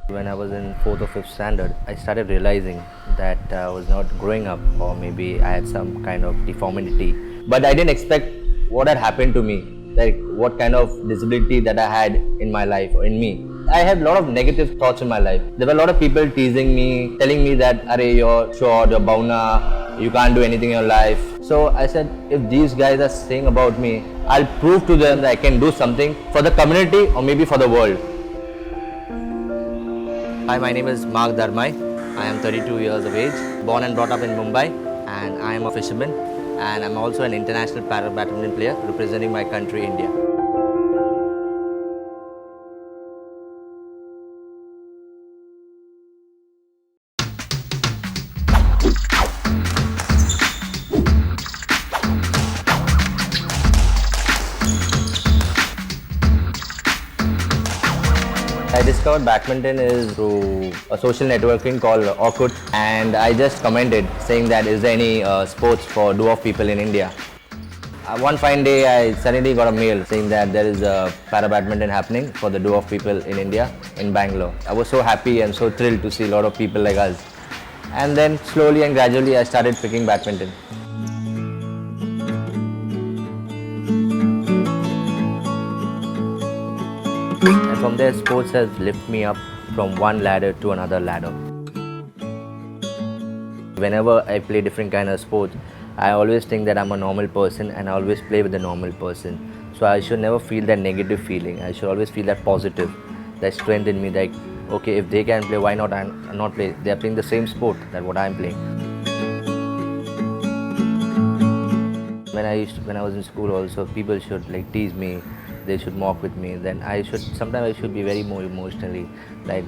When I was in 4th or 5th standard, I started realizing that I was not growing up, or maybe I had some kind of deformity. But I didn't expect what had happened to me, like what kind of disability that I had in my life or in me. I had a lot of negative thoughts in my life. There were a lot of people teasing me, telling me that, "Arey, you're short, you're bauna, you can't do anything in your life." So I said, if these guys are saying about me, I'll prove to them that I can do something for the community or maybe for the world. Hi, my name is Mark Dharmai. I am 32 years of age, born and brought up in Mumbai, and I am a fisherman, and I'm also an international para badminton player representing my country, India. I discovered badminton is through a social networking called Orkut, and I just commented saying that is there any sports for dwarf people in India. One fine day I suddenly got a mail saying that there is a para badminton happening for the dwarf people in India in Bangalore. I was so happy and so thrilled to see a lot of people like us. And then slowly and gradually I started picking badminton. And from there, sports has lifted me up from one ladder to another ladder. Whenever I play different kind of sports, I always think that I'm a normal person and I always play with a normal person. So I should never feel that negative feeling. I should always feel that positive, that strength in me. Like, okay, if they can play, why not I not play? They are playing the same sport that what I'm playing. When I was in school also, people should like tease me. They should mock with me. Then sometimes I should be very more emotionally, like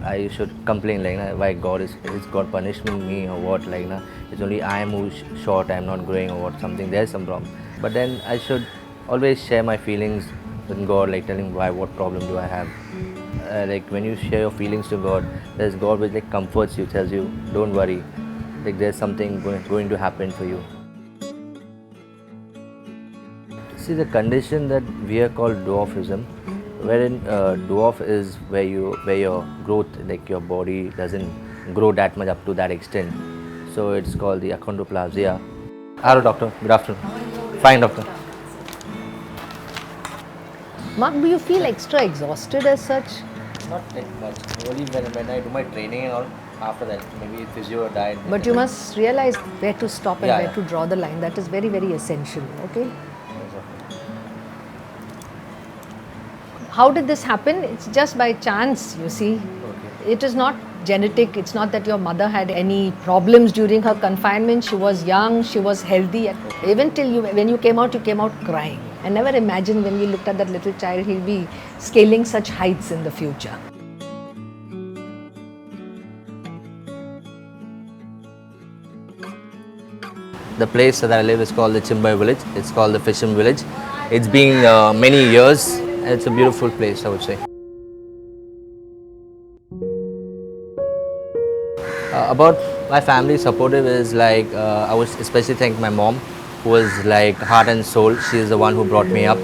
I should complain like, why is God punishing me or what, like, it's only I am who's short, I'm not growing or what, something, there's some problem. But then I should always share my feelings with God, like telling why, what problem do I have. Like when you share your feelings to God, there's God which like comforts you, tells you don't worry, like there's something going to happen for you. See, the condition that we are called dwarfism, wherein dwarf is where your growth, like your body doesn't grow that much up to that extent. So it's called the achondroplasia. Hello doctor, good afternoon. Fine doctor. Mark, do you feel extra exhausted as such? Not that much, only when I do my training and all, after that, maybe physio or diet. But you must realize where to stop and Yeah, where to draw the line. That is very, very essential. Okay. How did this happen? It's just by chance, you see. Okay. It is not genetic. It's not that your mother had any problems during her confinement. She was young, she was healthy. Okay. Even when you came out crying. I never imagined when we looked at that little child, he'll be scaling such heights in the future. The place that I live is called the Chimbai village. It's called the Fishing village. It's been many years. It's a beautiful place, I would say. About my family supportive is like, I would especially thank my mom, who was like heart and soul. She is the one who brought me up.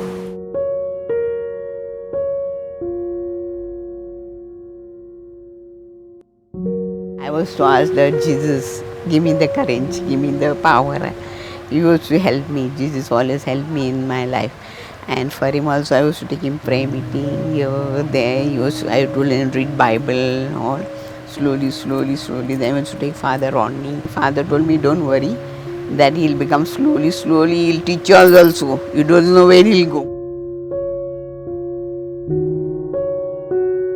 I was to ask that Jesus, give me the courage, give me the power. He used to help me. Jesus always helped me in my life. And for him also, I used to take him prayer meeting here, there. I told him read Bible, all slowly. Then I used to take Father on me. Father told me, don't worry, that he'll become slowly. He'll teach us also. You don't know where he'll go.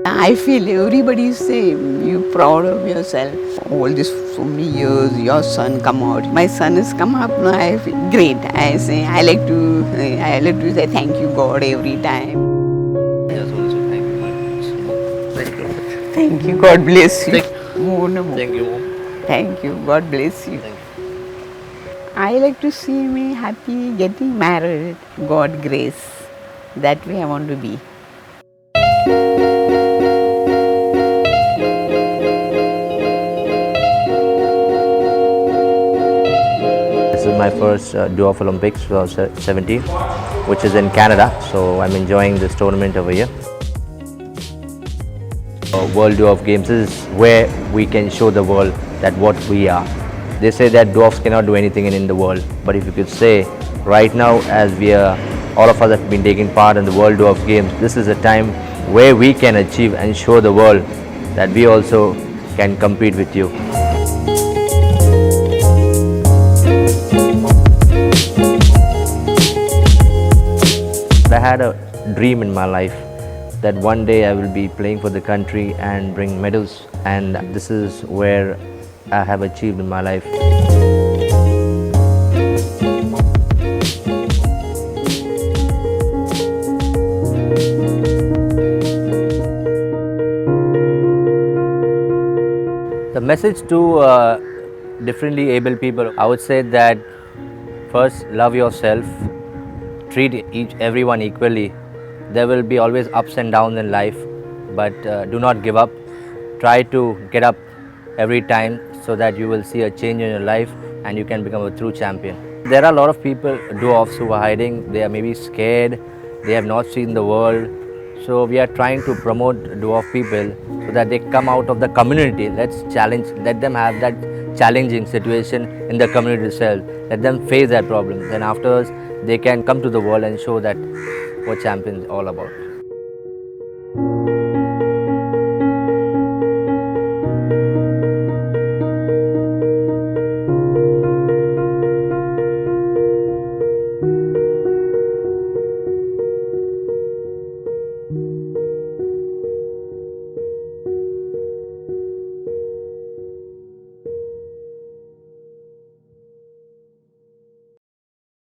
I feel everybody is same. You proud of yourself. All this so many years, your son come out. My son has come up now. I feel great. I like to say thank you God every time. I just want to say thank you very much. Thank you. Thank you. God bless you. Thank you, Mom. Thank you. God bless you. Thank you. I like to see me happy getting married. God grace. That way I want to be. This is my first Dwarf Olympics 2017, which is in Canada. So I'm enjoying this tournament over here. World Dwarf Games is where we can show the world that what we are. They say that dwarfs cannot do anything in the world, but if you could say right now, as we are, all of us have been taking part in the World Dwarf Games, this is a time where we can achieve and show the world that we also can compete with you. I had a dream in my life that one day I will be playing for the country and bring medals, and this is where I have achieved in my life. The message to differently able people, I would say that first, love yourself, treat everyone equally. There will be always ups and downs in life, but do not give up. Try to get up every time so that you will see a change in your life and you can become a true champion. There are a lot of people, dwarfs, who are hiding. They are maybe scared, they have not seen the world. So we are trying to promote dwarf people so that they come out of the community. Let's challenge, let them have that challenging situation in the community itself. Let them face that problem. Then afterwards, they can come to the world and show that what champions all about.